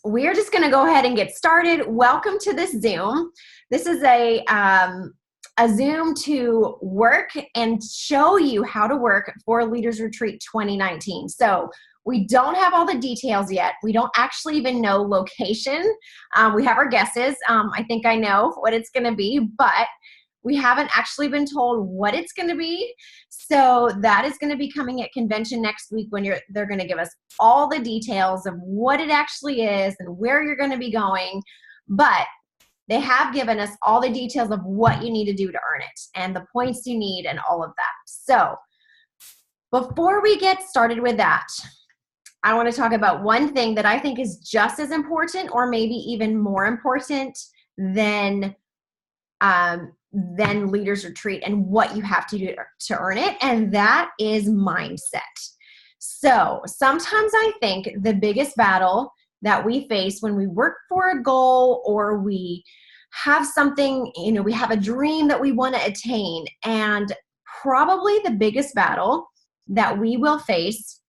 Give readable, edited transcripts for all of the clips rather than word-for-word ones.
we're just going to go ahead and get started. Welcome to this Zoom. This is a Zoom to work and show you how to work for Leaders Retreat 2019. So we don't have all the details yet. We don't actually even know location. We have our guesses. I think I know what it's going to be, but we haven't actually been told what it's going to be. So that is going to be coming at convention next week when they're going to give us all the details of what it actually is and where you're going to be going. But they have given us all the details of what you need to do to earn it and the points you need and all of that. So before we get started with that, I want to talk about one thing that I think is just as important or maybe even more important than Leaders Retreat and what you have to do to earn it, and that is mindset. So sometimes I think the biggest battle that we face when we work for a goal or we have something, we have a dream that we want to attain, and probably the biggest battle that we will face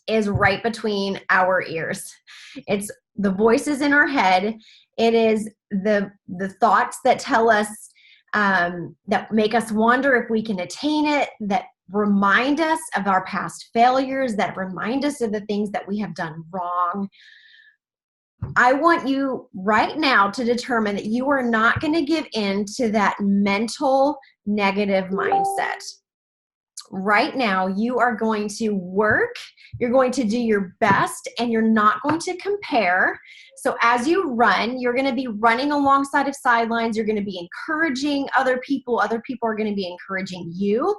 is right between our ears. It's the voices in our head. It is the thoughts that tell us, that make us wonder if we can attain it, that remind us of our past failures, that remind us of the things that we have done wrong. I want you right now to determine that you are not going to give in to that mental negative mindset. Right now, you are going to work, you're going to do your best, and you're not going to compare. So as you run, you're going to be running alongside of sidelines. You're going to be encouraging other people. Other people are going to be encouraging you.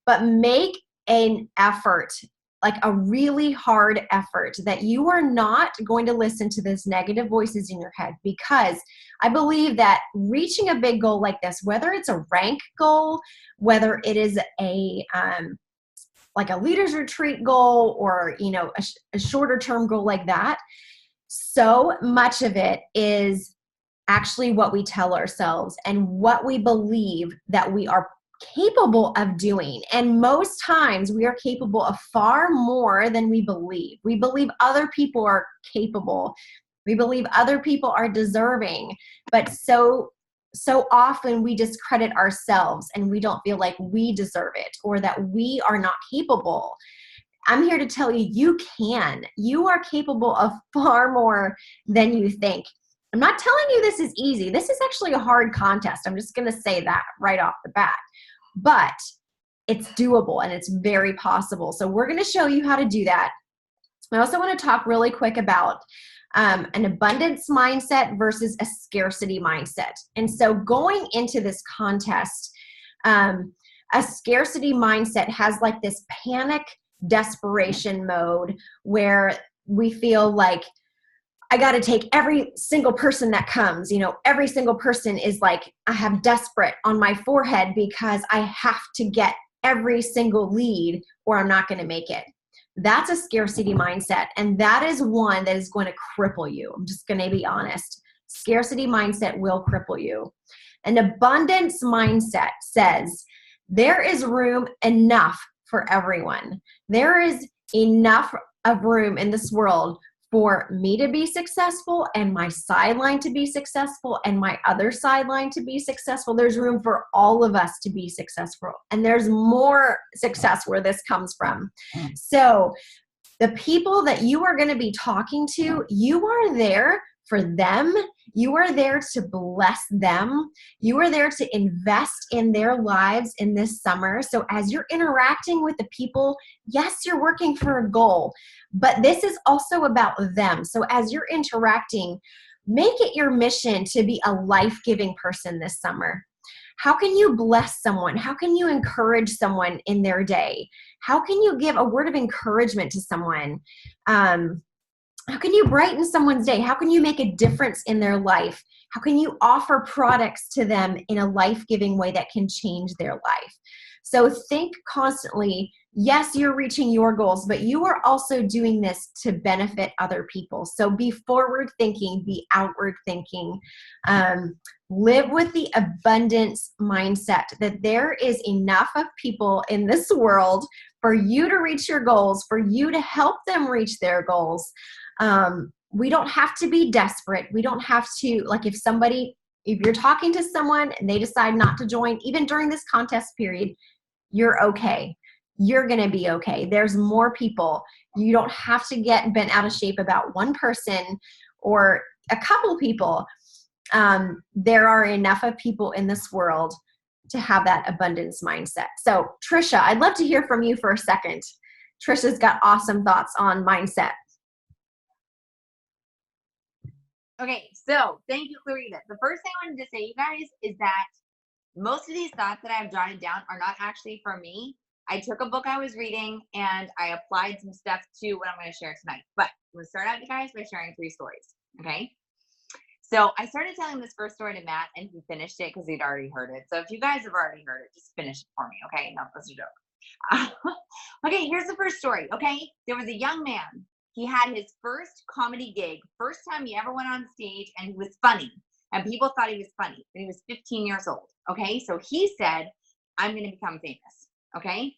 But make an effort, like a really hard effort, that you are not going to listen to those negative voices in your head, because I believe that reaching a big goal like this, whether it's a rank goal, whether it is like a Leaders Retreat goal or, a shorter term goal like that, so much of it is actually what we tell ourselves and what we believe that we are capable of doing. And most times we are capable of far more than we believe. We believe other people are capable. We believe other people are deserving. But so often we discredit ourselves and we don't feel like we deserve it or that we are not capable. I'm here to tell you, you can. You are capable of far more than you think. I'm not telling you this is easy. This is actually a hard contest. I'm just going to say that right off the bat. But it's doable and it's very possible. So we're going to show you how to do that. I also want to talk really quick about an abundance mindset versus a scarcity mindset. And so going into this contest, a scarcity mindset has like this panic desperation mode where we feel like, I got to take every single person that comes, every single person is like, I have desperate on my forehead because I have to get every single lead or I'm not going to make it. That's a scarcity mindset. And that is one that is going to cripple you. I'm just going to be honest. Scarcity mindset will cripple you. An abundance mindset says there is room enough for everyone. There is enough of room in this world for me to be successful and my sideline to be successful and my other sideline to be successful. There's room for all of us to be successful. And there's more success where this comes from. So the people that you are going to be talking to, you are there for them. You are there to bless them. You are there to invest in their lives in this summer. So as you're interacting with the people, yes, you're working for a goal, but this is also about them. So as you're interacting, make it your mission to be a life-giving person this summer. How can you bless someone? How can you encourage someone in their day? How can you give a word of encouragement to someone? How can you brighten someone's day? How can you make a difference in their life? How can you offer products to them in a life-giving way that can change their life? So think constantly, yes, you're reaching your goals, but you are also doing this to benefit other people. So be forward thinking, be outward thinking. Live with the abundance mindset that there is enough of people in this world for you to reach your goals, for you to help them reach their goals. we don't have to be desperate. We don't have to, like, if you're talking to someone and they decide not to join, even during this contest period, you're okay. You're going to be okay. There's more people. You don't have to get bent out of shape about one person or a couple people. There are enough of people in this world to have that abundance mindset. So, Trisha, I'd love to hear from you for a second. Trisha's got awesome thoughts on mindset. Okay, so thank you, Clarita. The first thing I wanted to say, you guys, is that most of these thoughts that I've jotted down are not actually for me. I took a book I was reading and I applied some stuff to what I'm going to share tonight. But I'm going to start out, you guys, by sharing 3 stories. Okay. So I started telling this first story to Matt and he finished it because he'd already heard it. So if you guys have already heard it, just finish it for me. Okay. No, that's a joke. Okay. Here's the first story. Okay. There was a young man. He had his first comedy gig, first time he ever went on stage, and he was funny. And people thought he was funny. And he was 15 years old. Okay. So he said, I'm going to become famous. Okay.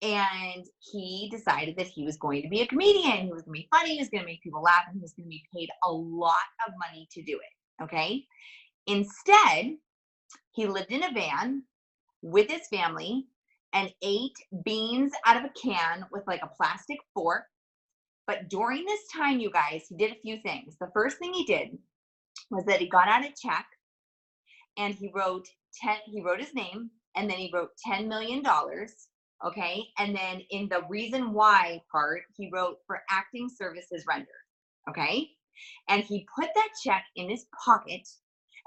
And he decided that he was going to be a comedian. He was going to be funny. He was going to make people laugh. And he was going to be paid a lot of money to do it. Okay. Instead, he lived in a van with his family and ate beans out of a can with like a plastic fork. But during this time, you guys, he did a few things. The first thing he did was that he got out a check and he wrote his name, and then he wrote $10 million. Okay. And then in the reason why part, he wrote for acting services rendered. Okay. And he put that check in his pocket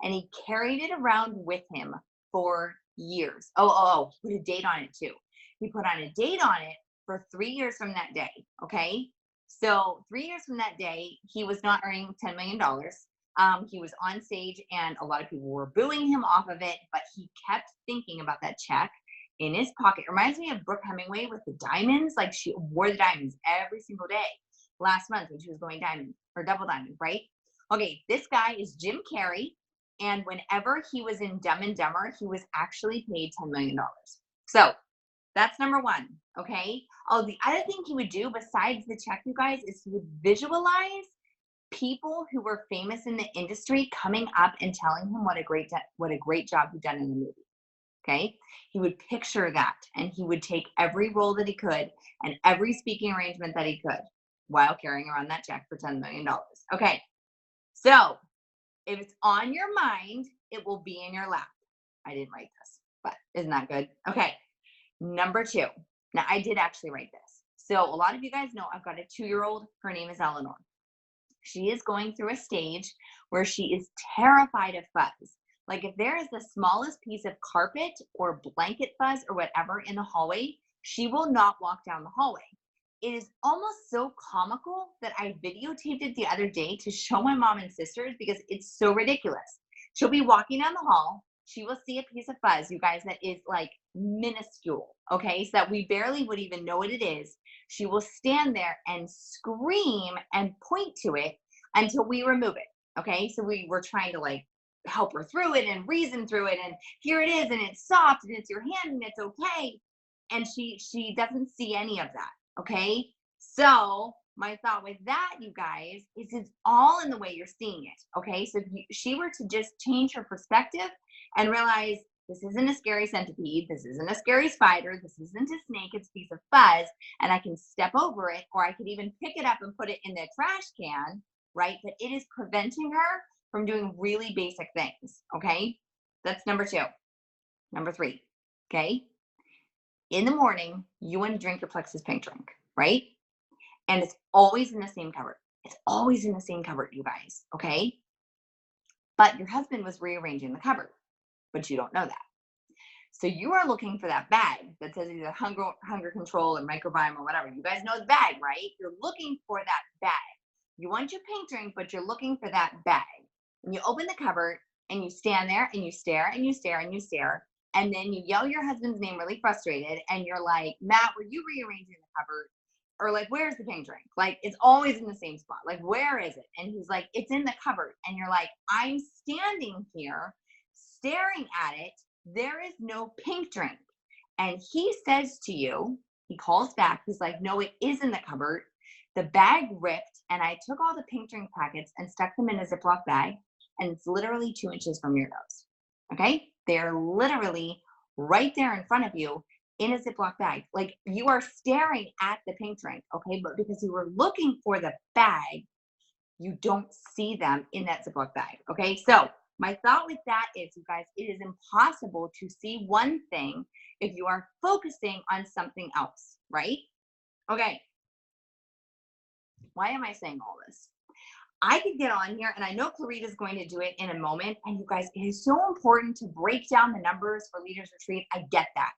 and he carried it around with him for years. Put a date on it too. He put on a date on it for 3 years from that day. Okay. So 3 years from that day, he was not earning $10 million. He was on stage and a lot of people were booing him off of it, but he kept thinking about that check in his pocket. It reminds me of Brooke Hemingway with the diamonds. Like, she wore the diamonds every single day last month when she was going diamond or double diamond, right? Okay, this guy is Jim Carrey. And whenever he was in Dumb and Dumber, he was actually paid $10 million. So that's number one, okay? Oh, the other thing he would do besides the check, you guys, is he would visualize people who were famous in the industry coming up and telling him what a great job he'd done in the movie. Okay. He would picture that and he would take every role that he could and every speaking arrangement that he could while carrying around that check for $10 million. Okay. So if it's on your mind, it will be in your lap. I didn't write this, but isn't that good? Okay. Number 2. Now, I did actually write this. So a lot of you guys know I've got a 2-year-old. Her name is Eleanor. She is going through a stage where she is terrified of fuzz. Like, if there is the smallest piece of carpet or blanket fuzz or whatever in the hallway, she will not walk down the hallway. It is almost so comical that I videotaped it the other day to show my mom and sisters because it's so ridiculous. She'll be walking down the hall. She will see a piece of fuzz, you guys, that is like minuscule, okay? So that we barely would even know what it is. She will stand there and scream and point to it until we remove it, okay? So we were trying to like help her through it and reason through it, and here it is, and it's soft and it's your hand and it's okay. And she doesn't see any of that. Okay. So my thought with that, you guys, is it's all in the way you're seeing it. Okay. So if she were to just change her perspective and realize this isn't a scary centipede, this isn't a scary spider, this isn't a snake, it's a piece of fuzz, and I can step over it, or I could even pick it up and put it in the trash can, right? But it is preventing her from doing really basic things. Okay. That's number 2. Number 3. Okay. In the morning, you want to drink your Plexus Pink drink, right? And it's always in the same cupboard. It's always in the same cupboard, you guys, okay? But your husband was rearranging the cupboard, but you don't know that. So you are looking for that bag that says either hunger control or microbiome or whatever. You guys know the bag, right? You're looking for that bag. You want your pink drink, but you're looking for that bag. And you open the cupboard and you stand there and you stare and you stare and you stare. And then you yell your husband's name really frustrated. And you're like, Matt, were you rearranging the cupboard? Or like, where's the pink drink? Like, it's always in the same spot. Like, where is it? And he's like, it's in the cupboard. And you're like, I'm standing here staring at it. There is no pink drink. And he says to you, he calls back. He's like, no, it is in the cupboard. The bag ripped, and I took all the pink drink packets and stuck them in a Ziploc bag, and it's literally 2 inches from your nose. Okay? They're literally right there in front of you in a Ziploc bag. Like, you are staring at the pink drink, okay? But because you were looking for the bag, you don't see them in that Ziploc bag, okay? So my thought with that is, you guys, it is impossible to see one thing if you are focusing on something else, right? Okay. Why am I saying all this? I could get on here, and I know Clarita's going to do it in a moment. And you guys, it is so important to break down the numbers for Leaders Retreat. I get that.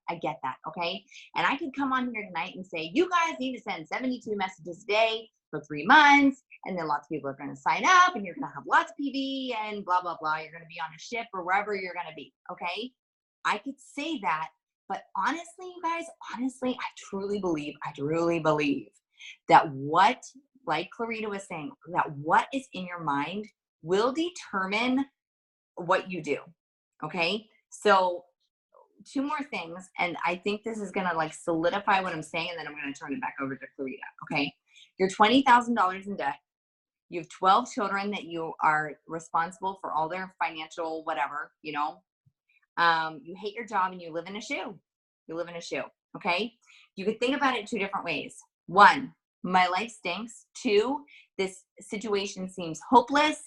Okay. And I could come on here tonight and say, you guys need to send 72 messages a day for 3 months. And then lots of people are going to sign up, and you're going to have lots of PV and blah, blah, blah. You're going to be on a ship or wherever you're going to be. Okay. I could say that. But honestly, you guys, I truly believe that what, like Clarita was saying, that what is in your mind will determine what you do. Okay. So 2 more things. And I think this is going to like solidify what I'm saying. And then I'm going to turn it back over to Clarita. Okay. You're $20,000 in debt. You have 12 children that you are responsible for all their financial, whatever, you know. You hate your job and you live in a shoe. Okay. You could think about it 2 different ways. 1, my life stinks. 2, this situation seems hopeless.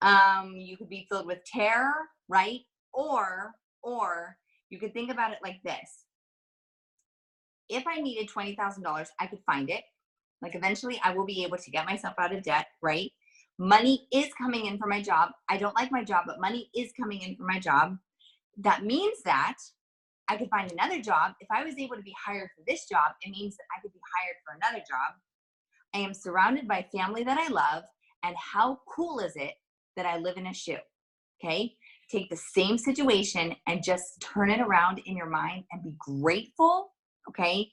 You could be filled with terror, right? Or you could think about it like this. If I needed $20,000, I could find it. Like, eventually I will be able to get myself out of debt, right? Money is coming in for my job. I don't like my job, but money is coming in for my job. That means that I could find another job. If I was able to be hired for this job, it means that I could be hired for another job. I am surrounded by family that I love. And how cool is it that I live in a shoe? Okay. Take the same situation and just turn it around in your mind and be grateful. Okay.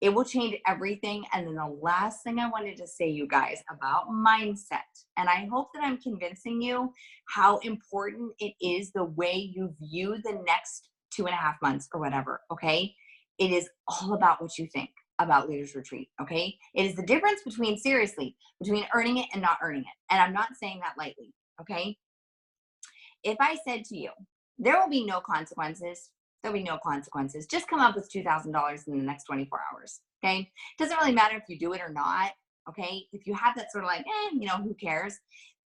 It will change everything. And then the last thing I wanted to say, you guys, about mindset. And I hope that I'm convincing you how important it is the way you view the next 2.5 months or whatever. Okay. It is all about what you think about Leaders Retreat. Okay. It is the difference between earning it and not earning it. And I'm not saying that lightly. Okay. If I said to you, there will be no consequences, just come up with $2,000 in the next 24 hours. Okay. Doesn't really matter if you do it or not. Okay. If you have that sort of like, who cares?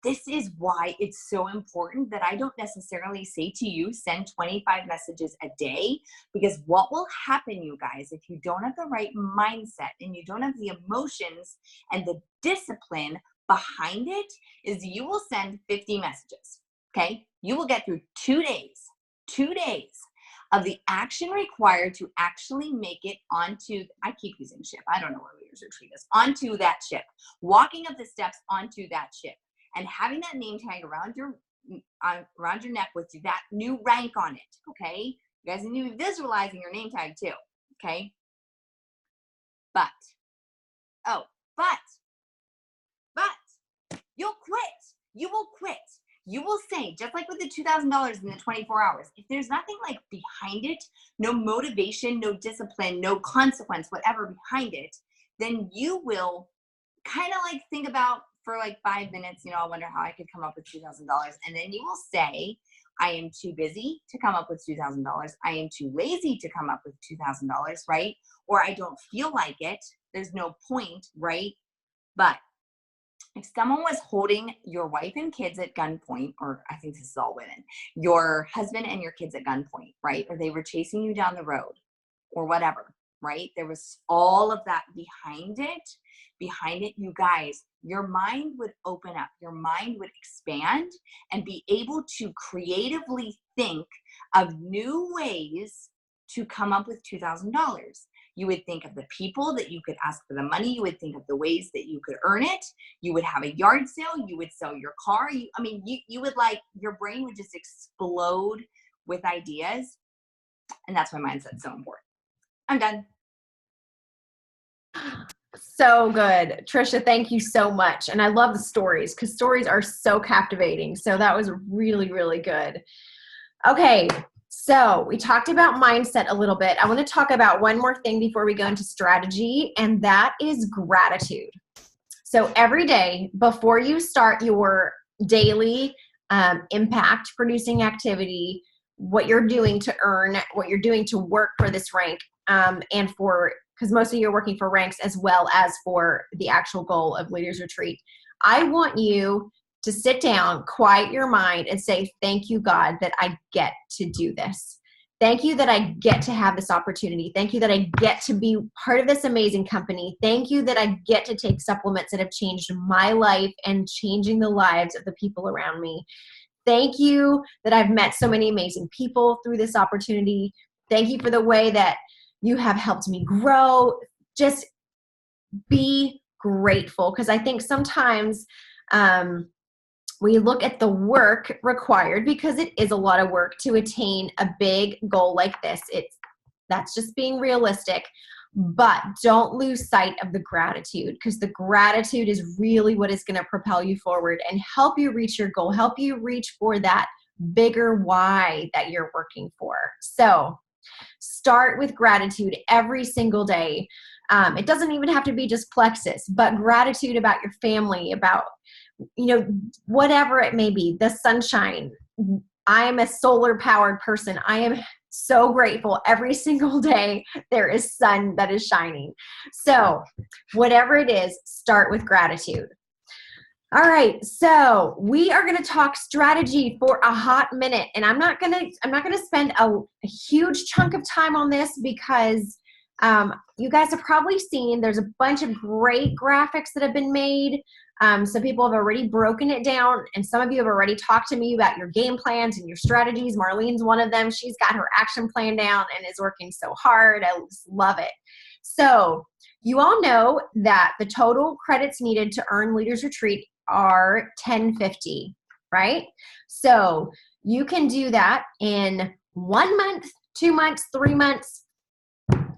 This is why it's so important that I don't necessarily say to you, send 25 messages a day, because what will happen, you guys, if you don't have the right mindset and you don't have the emotions and the discipline behind it, is you will send 50 messages. Okay. You will get through 2 days of the action required to actually make it onto, I keep using ship. I don't know what Leaders Retreat is, onto that ship, walking up the steps onto that ship. And having that name tag around your neck with that new rank on it, okay? You guys need to be visualizing your name tag too, okay? But you'll quit. You will quit. You will say, just like with the $2,000 in the 24 hours, if there's nothing like behind it, no motivation, no discipline, no consequence, whatever behind it, then you will kind of like think about, for like 5 minutes, I wonder how I could come up with $2,000. And then you will say, I am too busy to come up with $2,000. I am too lazy to come up with $2,000, right? Or I don't feel like it. There's no point, right? But if someone was holding your wife and kids at gunpoint, or I think this is all women, your husband and your kids at gunpoint, right? Or they were chasing you down the road or whatever, right? There was all of that behind it, you guys, your mind would open up, your mind would expand and be able to creatively think of new ways to come up with $2,000. You would think of the people that you could ask for the money. You would think of the ways that you could earn it. You would have a yard sale. You would sell your car. You would your brain would just explode with ideas. And that's why mindset's so important. I'm done. So good. Trisha, thank you so much. And I love the stories because stories are so captivating. So that was really, really good. Okay. So we talked about mindset a little bit. I want to talk about one more thing before we go into strategy, and that is gratitude. So every day before you start your daily impact producing activity, what you're doing to earn, what you're doing to work for this rank, and for, because most of you are working for ranks as well as for the actual goal of Leaders Retreat. I want you to sit down, quiet your mind, and say, thank you, God, that I get to do this. Thank you that I get to have this opportunity. Thank you that I get to be part of this amazing company. Thank you that I get to take supplements that have changed my life and changing the lives of the people around me. Thank you that I've met so many amazing people through this opportunity. Thank you for the way that you have helped me grow. Just be grateful, because I think sometimes we look at the work required, because it is a lot of work to attain a big goal like this. That's just being realistic. But don't lose sight of the gratitude, because the gratitude is really what is going to propel you forward and help you reach your goal, help you reach for that bigger why that you're working for. So start with gratitude every single day. It doesn't even have to be just plexus, but gratitude about your family, about, whatever it may be, the sunshine. I am a solar powered person. I am so grateful every single day there is sun that is shining. So whatever it is, start with gratitude. All right, so we are going to talk strategy for a hot minute, and I'm not going to spend a huge chunk of time on this, because you guys have probably seen there's a bunch of great graphics that have been made. Some people have already broken it down, and some of you have already talked to me about your game plans and your strategies. Marlene's one of them. She's got her action plan down and is working so hard. I just love it. So you all know that the total credits needed to earn Leaders Retreat are 1050, right? So you can do that in 1 month, 2 months, 3 months.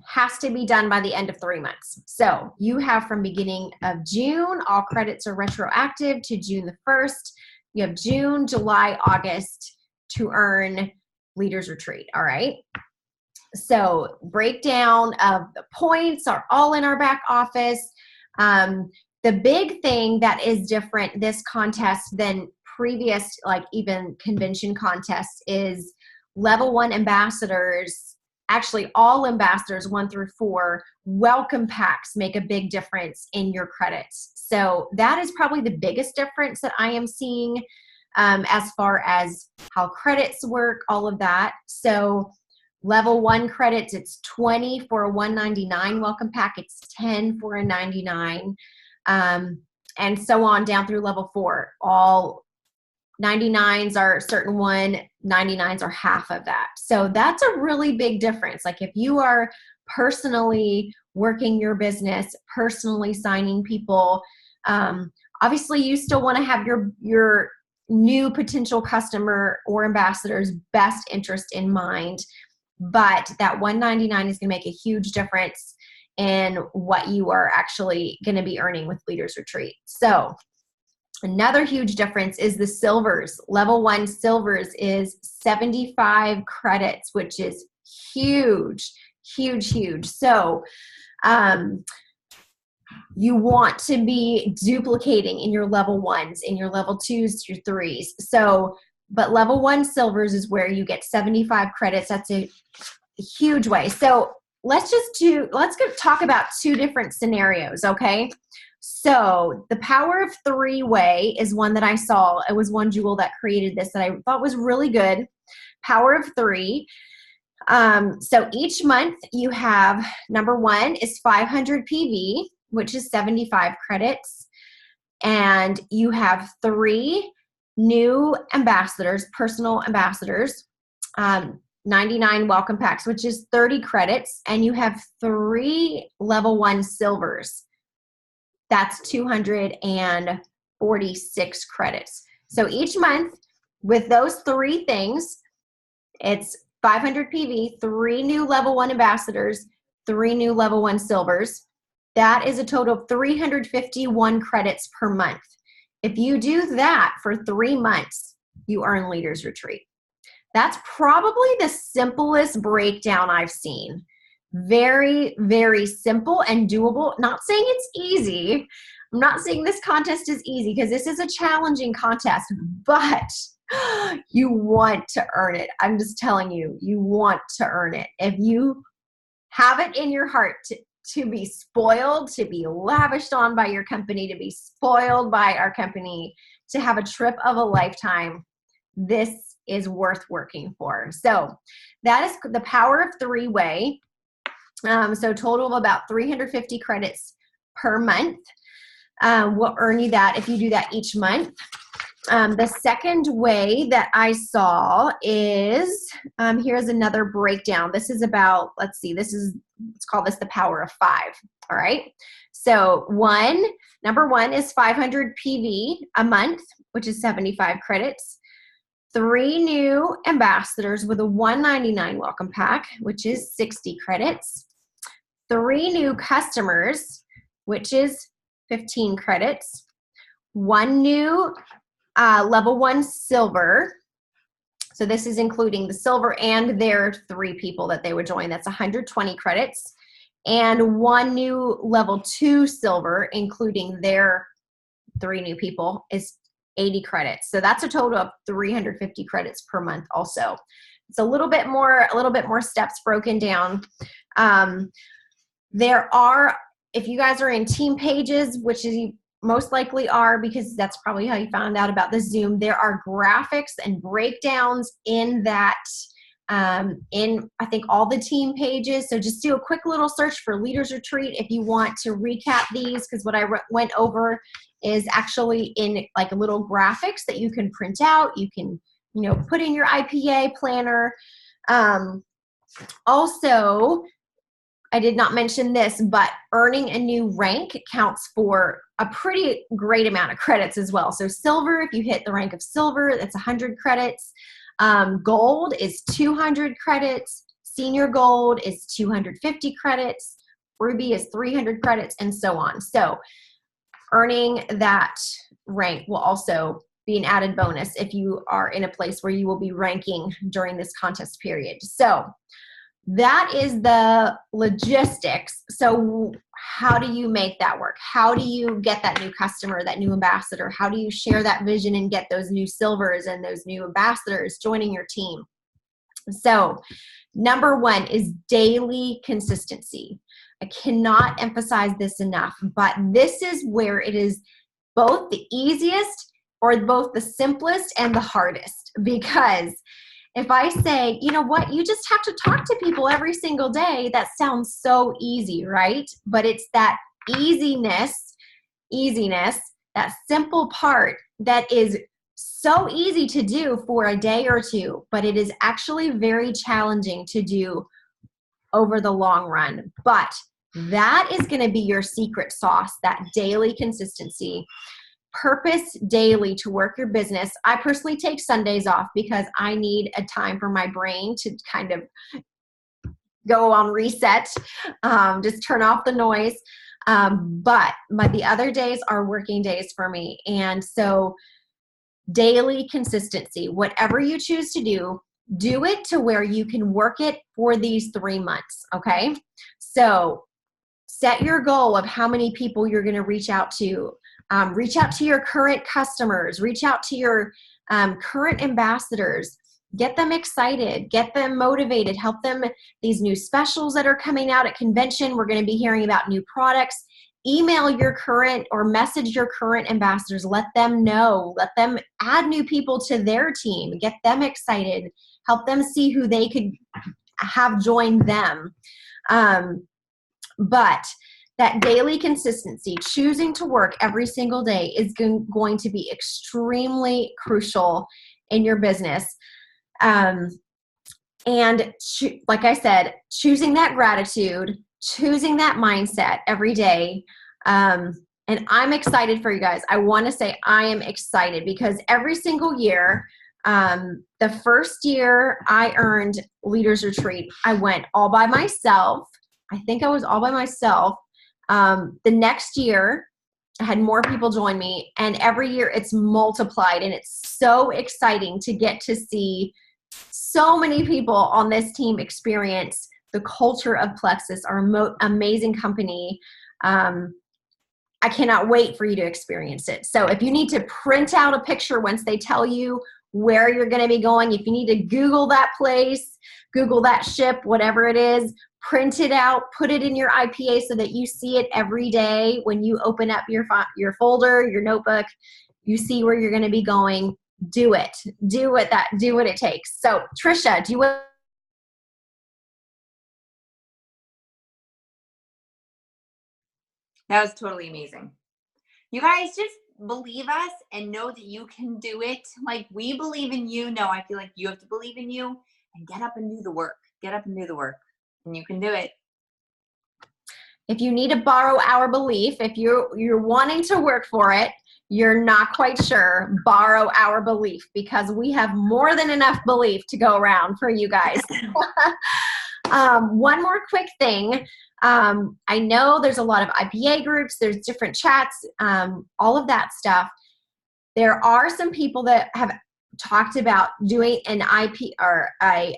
Has to be done by the end of 3 months. So you have from beginning of June, all credits are retroactive to June the 1st. You have June, July, August to earn Leaders Retreat, all right? So breakdown of the points are all in our back office. The big thing that is different this contest than previous, like even convention contests, is level 1 ambassadors. Actually, all ambassadors 1 through 4 welcome packs make a big difference in your credits. So that is probably the biggest difference that I am seeing as far as how credits work, all of that. So level 1 credits, it's 20 for a $199 welcome pack. It's 10 for a $99, and so on down through level 4. All 99s are a certain one, 99s are half of that. So that's a really big difference. Like if you are personally working your business, personally signing people, obviously you still want to have your new potential customer or ambassador's best interest in mind. But that $199 is going to make a huge difference in what you are actually going to be earning with Leaders Retreat. So another huge difference is the silvers. Level 1 silvers is 75 credits, which is huge, huge, huge. So you want to be duplicating in your level 1s, in your level 2s, your 3s. So, but level 1 silvers is where you get 75 credits. That's a huge way. So let's talk about 2 different scenarios, okay? So the Power of 3 way is one that I saw. It was one Jewel that created this that I thought was really good. Power of 3. So each month you have, number 1 is 500 PV, which is 75 credits. And you have 3 new ambassadors, personal ambassadors, 99 welcome packs, which is 30 credits. And you have 3 level 1 silvers. That's 246 credits. So each month with those 3 things, it's 500 PV, 3 new level 1 ambassadors, 3 new level 1 silvers. That is a total of 351 credits per month. If you do that for 3 months, you earn Leaders Retreat. That's probably the simplest breakdown I've seen. Very, very simple and doable. Not saying it's easy, I'm not saying this contest is easy because this is a challenging contest, but you want to earn it. I'm just telling you, you want to earn it. If you have it in your heart to be spoiled, to be lavished on by your company, to be spoiled by our company, to have a trip of a lifetime, this is worth working for. So that is the Power of Three way. So total of about 350 credits per month will earn you that if you do that each month. The second way that I saw is, here's another breakdown. This is about, let's call this the Power of Five. All right. So number one is 500 PV a month, which is 75 credits. 3 new ambassadors with a $199 welcome pack, which is 60 credits. 3 new customers, which is 15 credits. 1 new level 1 silver. So this is including the silver and their 3 people that they would join. That's 120 credits. And 1 new level 2 silver, including their 3 new people, is 80 credits. So that's a total of 350 credits per month also. It's a little bit more steps broken down. There are, if you guys are in team pages, which is you most likely are because that's probably how you found out about the Zoom, there are graphics and breakdowns in that, in I think all the team pages. So just do a quick little search for Leaders Retreat if you want to recap these, because what I went over is actually in like a little graphics that you can print out. You can, put in your IPA planner. Also, I did not mention this, but earning a new rank counts for a pretty great amount of credits as well. So silver, if you hit the rank of silver, that's 100 credits. Gold is 200 credits. Senior gold is 250 credits. Ruby is 300 credits, and so on. So earning that rank will also be an added bonus if you are in a place where you will be ranking during this contest period. So that is the logistics. So how do you make that work? How do you get that new customer, that new ambassador? How do you share that vision and get those new silvers and those new ambassadors joining your team? So number one is daily consistency. I cannot emphasize this enough, but this is where it is both the easiest or both the simplest and the hardest, because if I say, you know what, you just have to talk to people every single day, that sounds so easy, right? But it's that easiness, that simple part that is so easy to do for a day or two, but it is actually very challenging to do over the long run. But that is going to be your secret sauce, that daily consistency. Purpose daily to work your business. I personally take Sundays off because I need a time for my brain to kind of go on reset, just turn off the noise. But the other days are working days for me. And so daily consistency, whatever you choose to do it to where you can work it for these 3 months. Okay. So set your goal of how many people you're going to reach out to. Reach out to your current customers, reach out to your current ambassadors, get them excited, get them motivated, help them, these new specials that are coming out at convention, we're going to be hearing about new products. Email your current or message your current ambassadors, let them know, let them add new people to their team, get them excited, help them see who they could have join them. But that daily consistency, choosing to work every single day, is going to be extremely crucial in your business. And like I said, choosing that gratitude, choosing that mindset every day. And I'm excited for you guys. I want to say I am excited because every single year, the first year I earned Leaders Retreat, I went all by myself. I think I was all by myself. The next year, I had more people join me, and every year it's multiplied, and it's so exciting to get to see so many people on this team experience the culture of Plexus, our amazing company. I cannot wait for you to experience it. So if you need to print out a picture once they tell you where you're going to be going, if you need to Google that place, Google that ship, whatever it is, print it out, put it in your IPA so that you see it every day when you open up your folder, your notebook, you see where you're going to be going. Do it. Do what it takes. So Trisha, do you want? That was totally amazing. You guys just believe us and know that you can do it. Like, we believe in you. No, I feel like you have to believe in you and get up and do the work. Get up and do the work, and you can do it. If you need to borrow our belief, if you're wanting to work for it, you're not quite sure, borrow our belief, because we have more than enough belief to go around for you guys. One more quick thing. I know there's a lot of IPA groups, there's different chats, all of that stuff. There are some people that have talked about doing an IP or a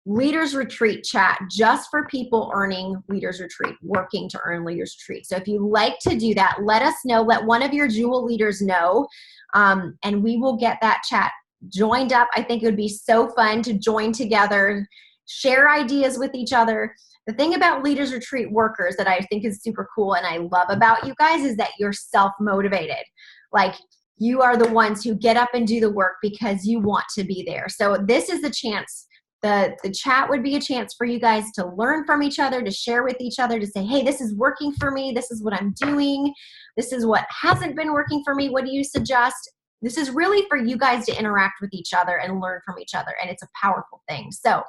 Leaders Retreat chat just for people earning Leaders Retreat, working to earn Leaders Retreat. So if you like to do that, let us know. Let one of your Jewel leaders know, and we will get that chat joined up. I think it would be so fun to join together, share ideas with each other. The thing about Leaders Retreat workers that I think is super cool and I love about you guys is that you're self-motivated. Like, you are the ones who get up and do the work because you want to be there. So this is the chance. The chat would be a chance for you guys to learn from each other, to share with each other, to say, hey, this is working for me. This is what I'm doing. This is what hasn't been working for me. What do you suggest? This is really for you guys to interact with each other and learn from each other. And it's a powerful thing. So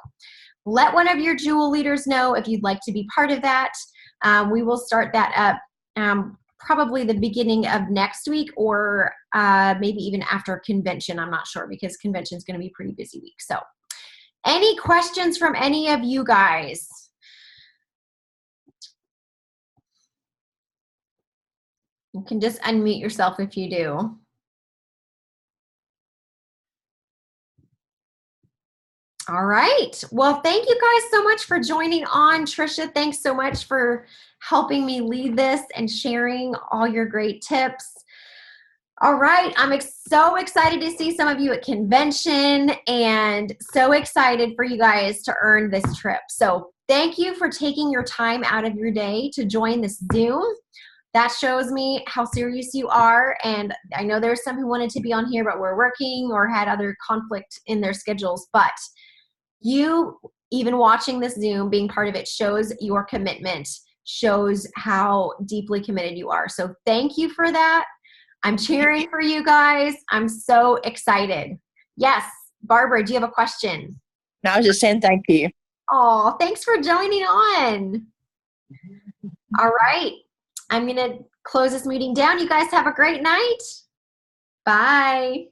let one of your Jewel leaders know if you'd like to be part of that. We will start that up probably the beginning of next week, or maybe even after convention. I'm not sure, because convention is going to be a pretty busy week. So any questions from any of you guys? You can just unmute yourself if you do. All right. Well, thank you guys so much for joining on. Trisha, thanks so much for helping me lead this and sharing all your great tips. All right. I'm so excited to see some of you at convention, and so excited for you guys to earn this trip. So thank you for taking your time out of your day to join this Zoom. That shows me how serious you are. And I know there's some who wanted to be on here but were working or had other conflict in their schedules. But you, even watching this Zoom, being part of it, shows your commitment, shows how deeply committed you are. So thank you for that. I'm cheering for you guys. I'm so excited. Yes, Barbara, do you have a question? No, I was just saying thank you. Oh, thanks for joining on. All right. I'm going to close this meeting down. You guys have a great night. Bye.